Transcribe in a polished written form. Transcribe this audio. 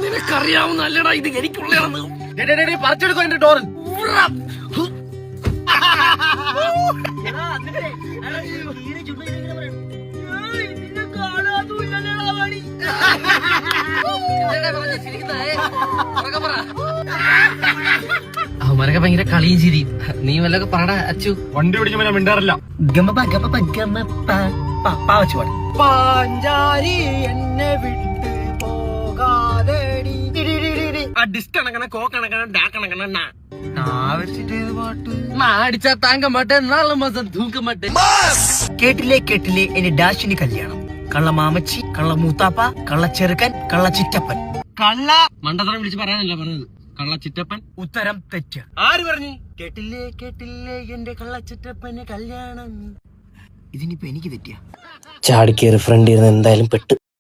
നിനക്കറിയാവുന്ന അല്ലടാ ഇത് എനിക്കുള്ളതാണെന്ന്. പറിച്ചെടുക്കോ എന്റെ ഡോറ്. അവന്മാരൊക്കെ ഭയങ്കര കളിയും ചിരിയും. നീ വല്ലതൊക്കെ പറടാ അച്ചു. വണ്ടി പിടിക്കുമ്പോ ഞാൻ മിണ്ടാറില്ല. പാഞ്ചാരി എന്നെ വിട്ട് പോകാതെടി. ആ ഡിസ്ക് കണക്കണ കോ കണക്കണ ഡാ കണക്കണ അടിച്ചാ താങ്ക മാട്ടെ നാളെ മാസം തൂക്ക മാട്ടെ. കേട്ടില്ലേ കേട്ടില്ലേ എന്റെ ഡാഷിന് കല്യാണം. കള്ള മാമച്ചി, കള്ള മൂത്താപ്പ, കള്ള ചെറുക്കൻ, കള്ള ചിറ്റപ്പൻ. കള്ള മണ്ടത്തരം വിളിച്ച് പറയാനല്ല പറഞ്ഞത്. കള്ള ചിറ്റപ്പൻ. ഉത്തരം തെറ്റ്. ആര് പറഞ്ഞു? കേട്ടില്ലേ കേട്ടില്ലേ എന്റെ കള്ള ചിറ്റപ്പന് കല്യാണം. ഇതിനിപ്പോ എനിക്ക് തെറ്റിയ ചാടിക്കേറി ഫ്രണ്ട് ഇരുന്ന് എന്തായാലും പെട്ട്.